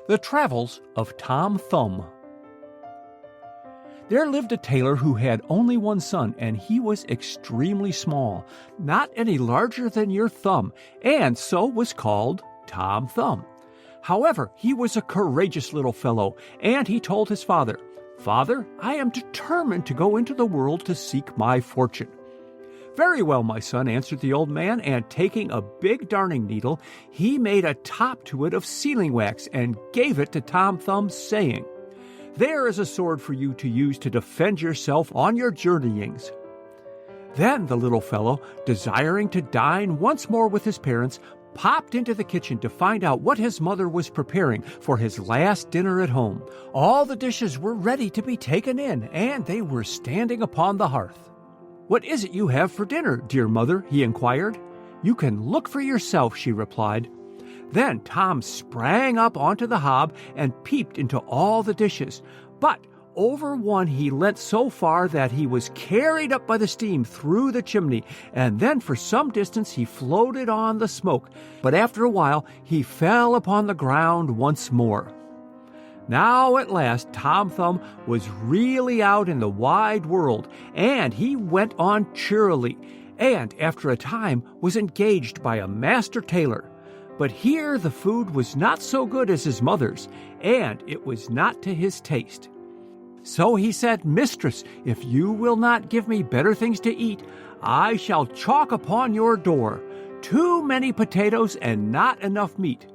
The Travels of Tom Thumb. There lived a tailor who had only one son, and he was extremely small, not any larger than your thumb, and so was called Tom Thumb. However, he was a courageous little fellow, and he told his father, "Father, I am determined to go into the world to seek my fortune." "Very well, my son," answered the old man, and taking a big darning needle, he made a top to it of sealing wax and gave it to Tom Thumb, saying, "There is a sword for you to use to defend yourself on your journeyings." Then the little fellow, desiring to dine once more with his parents, popped into the kitchen to find out what his mother was preparing for his last dinner at home. All the dishes were ready to be taken in, and they were standing upon the hearth. "What is it you have for dinner, dear mother?" he inquired. "You can look for yourself," she replied. Then Tom sprang up onto the hob and peeped into all the dishes, but over one he leant so far that he was carried up by the steam through the chimney, and then for some distance he floated on the smoke, but after a while he fell upon the ground once more. Now at last Tom Thumb was really out in the wide world, and he went on cheerily, and after a time was engaged by a master tailor. But here the food was not so good as his mother's, and it was not to his taste. So he said, "Mistress, if you will not give me better things to eat, I shall chalk upon your door, 'Too many potatoes and not enough meat.'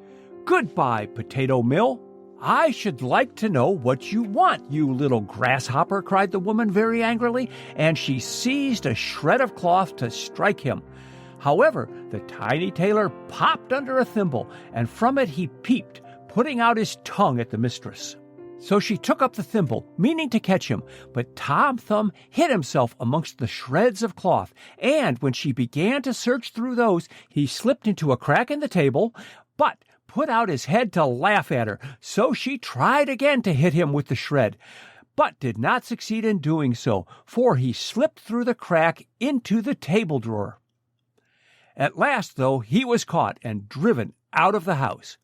Goodbye, potato mill." "I should like to know what you want, you little grasshopper," cried the woman very angrily, and she seized a shred of cloth to strike him. However, the tiny tailor popped under a thimble, and from it he peeped, putting out his tongue at the mistress. So she took up the thimble, meaning to catch him, but Tom Thumb hid himself amongst the shreds of cloth, and when she began to search through those, he slipped into a crack in the table, but put out his head to laugh at her. So she tried again to hit him with the shred, but did not succeed in doing so, for he slipped through the crack into the table drawer. At last, though, he was caught and driven out of the house.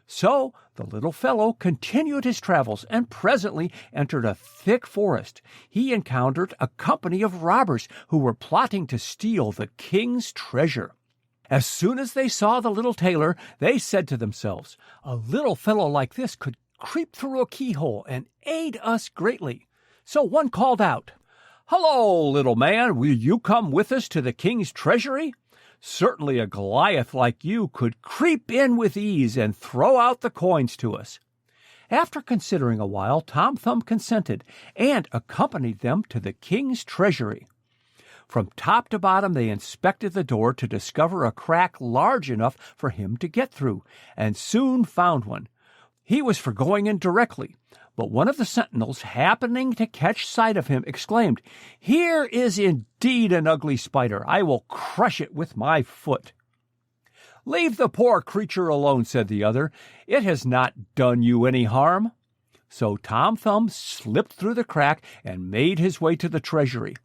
So the little fellow continued his travels, and presently entered a thick forest. He encountered a company of robbers who were plotting to steal the king's treasure. As soon as they saw the little tailor, they said to themselves, "A little fellow like this could creep through a keyhole and aid us greatly." So one called out, "Hello, little man, will you come with us to the king's treasury? Certainly a Goliath like you could creep in with ease and throw out the coins to us." After considering a while, Tom Thumb consented and accompanied them to the king's treasury. From top to bottom they inspected the door to discover a crack large enough for him to get through, and soon found one. He was for going in directly, but one of the sentinels, happening to catch sight of him, exclaimed, "Here is indeed an ugly spider. I will crush it with my foot." "Leave the poor creature alone," said the other. "It has not done you any harm." So Tom Thumb slipped through the crack and made his way to the treasury.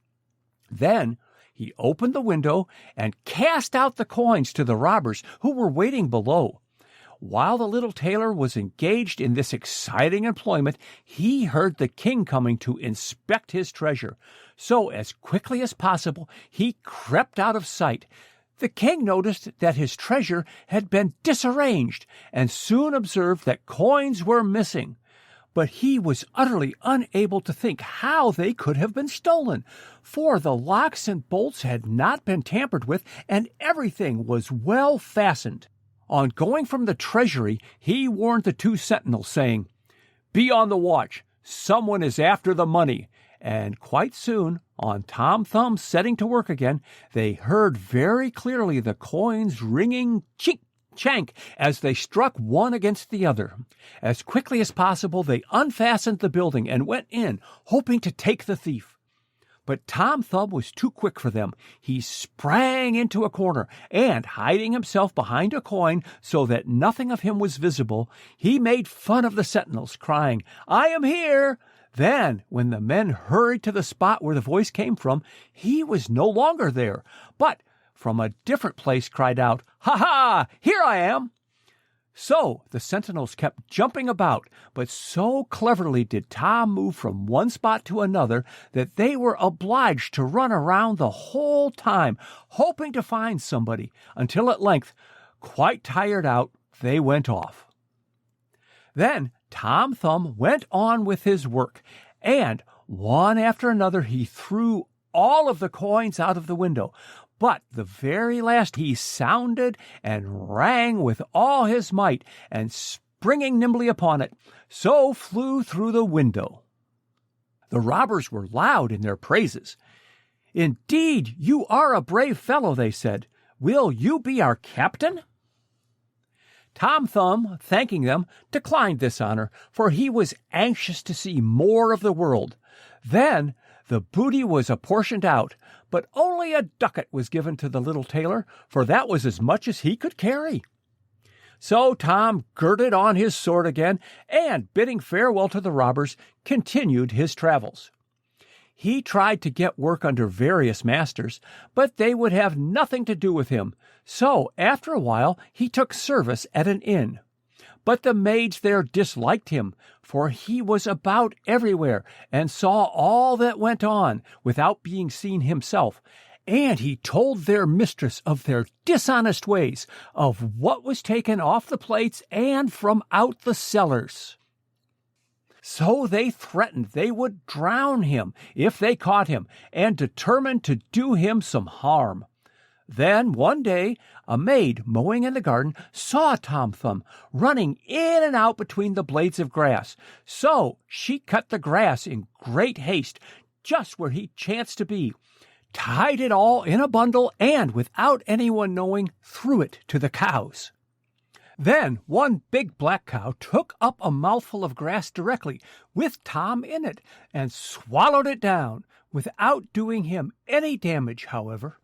Then he opened the window and cast out the coins to the robbers who were waiting below. While the little tailor was engaged in this exciting employment, he heard the king coming to inspect his treasure. So as quickly as possible, he crept out of sight. The king noticed that his treasure had been disarranged, and soon observed that coins were missing. But he was utterly unable to think how they could have been stolen, for the locks and bolts had not been tampered with, and everything was well fastened. On going from the treasury, he warned the two sentinels, saying, "Be on the watch. Someone is after the money." And quite soon, on Tom Thumb setting to work again, they heard very clearly the coins ringing chink, chank as they struck one against the other. As quickly as possible, they unfastened the building and went in, hoping to take the thief. But Tom Thumb was too quick for them. He sprang into a corner, and hiding himself behind a coin so that nothing of him was visible, he made fun of the sentinels, crying, "I am here." Then, when the men hurried to the spot where the voice came from, he was no longer there, but from a different place cried out, "Ha ha! Here I am!" So the sentinels kept jumping about, but so cleverly did Tom move from one spot to another that they were obliged to run around the whole time, hoping to find somebody, until at length, quite tired out, they went off. Then Tom Thumb went on with his work, and one after another he threw all of the coins out of the window. But the very last he sounded and rang with all his might, and springing nimbly upon it, so flew through the window. The robbers were loud in their praises. "Indeed, you are a brave fellow," they said. "Will you be our captain?" Tom Thumb, thanking them, declined this honor, for he was anxious to see more of the world. Then the booty was apportioned out, but only a ducat was given to the little tailor, for that was as much as he could carry. So Tom girded on his sword again, and, bidding farewell to the robbers, continued his travels. He tried to get work under various masters, but they would have nothing to do with him, so after a while he took service at an inn. But the maids there disliked him, for he was about everywhere and saw all that went on without being seen himself, and he told their mistress of their dishonest ways, of what was taken off the plates and from out the cellars. So they threatened they would drown him if they caught him, and determined to do him some harm. Then one day a maid mowing in the garden saw Tom Thumb running in and out between the blades of grass. So she cut the grass in great haste, just where he chanced to be, tied it all in a bundle, and, without anyone knowing, threw it to the cows. Then one big black cow took up a mouthful of grass directly, with Tom in it, and swallowed it down, without doing him any damage, however.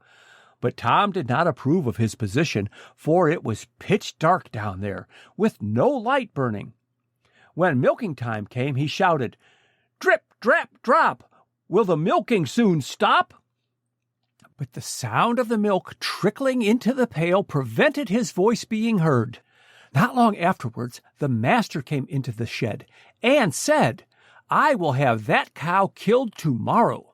But Tom did not approve of his position, for it was pitch dark down there, with no light burning. When milking time came, he shouted, "Drip, drap, drop! Will the milking soon stop?" But the sound of the milk trickling into the pail prevented his voice being heard. Not long afterwards, the master came into the shed and said, "I will have that cow killed tomorrow."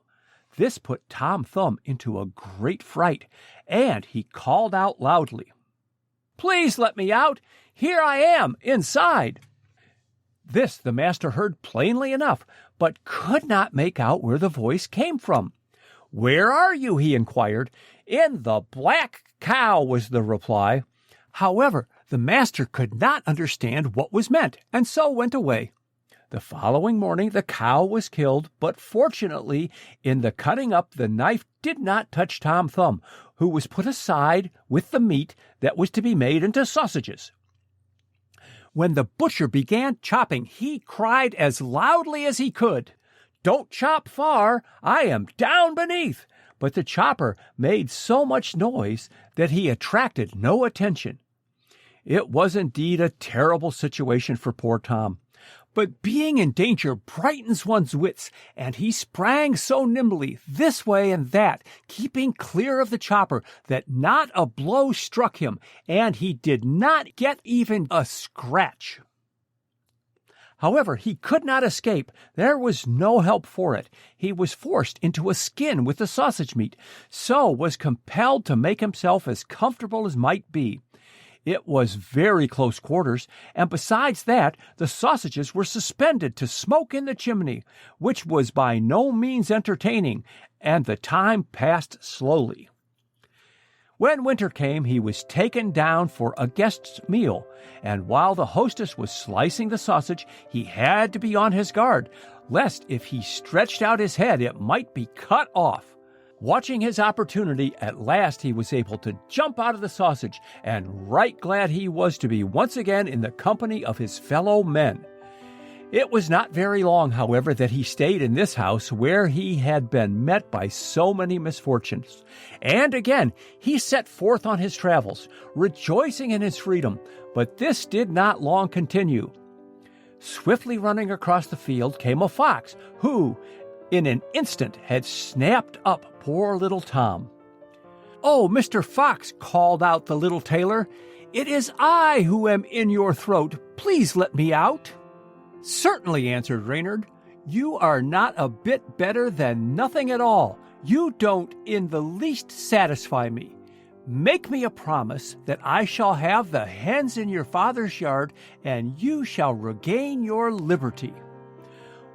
This put Tom Thumb into a great fright, and he called out loudly, "Please let me out! Here I am, inside!" This the master heard plainly enough, but could not make out where the voice came from. "Where are you?" he inquired. "In the black cow," was the reply. However, the master could not understand what was meant, and so went away. The following morning the cow was killed, but fortunately, in the cutting up, the knife did not touch Tom Thumb, who was put aside with the meat that was to be made into sausages. When the butcher began chopping, he cried as loudly as he could, "Don't chop far, I am down beneath!" But the chopper made so much noise that he attracted no attention. It was indeed a terrible situation for poor Tom. But being in danger brightens one's wits, and he sprang so nimbly this way and that, keeping clear of the chopper, that not a blow struck him, and he did not get even a scratch. However, he could not escape. There was no help for it. He was forced into a skin with the sausage meat, so was compelled to make himself as comfortable as might be. It was very close quarters, and besides that, the sausages were suspended to smoke in the chimney, which was by no means entertaining, and the time passed slowly. When winter came, he was taken down for a guest's meal, and while the hostess was slicing the sausage, he had to be on his guard, lest if he stretched out his head it might be cut off. Watching his opportunity, at last he was able to jump out of the sausage, and right glad he was to be once again in the company of his fellow men. It was not very long, however, that he stayed in this house where he had been met by so many misfortunes. And again he set forth on his travels, rejoicing in his freedom, but this did not long continue. Swiftly running across the field came a fox, who, in an instant, had snapped up poor little Tom. "Oh, Mr. Fox," called out the little tailor, It is I who am in your throat. Please let me out." "Certainly," answered Reynard. "You are not a bit better than nothing at all. You don't in the least satisfy me. Make me a promise that I shall have the hens in your father's yard, and you shall regain your liberty."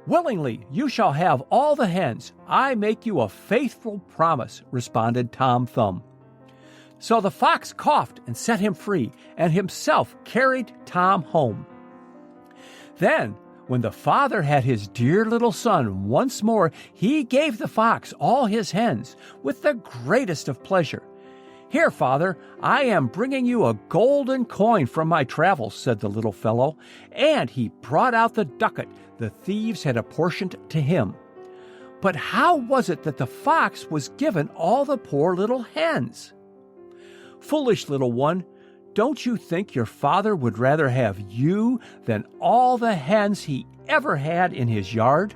"Willingly, you shall have all the hens. I make you a faithful promise," responded Tom Thumb. So the fox coughed and set him free, and himself carried Tom home. Then, when the father had his dear little son once more, he gave the fox all his hens with the greatest of pleasure. "Here, father, I am bringing you a golden coin from my travels," said the little fellow, and he brought out the ducat the thieves had apportioned to him. But how was it that the fox was given all the poor little hens? "Foolish little one, don't you think your father would rather have you than all the hens he ever had in his yard?"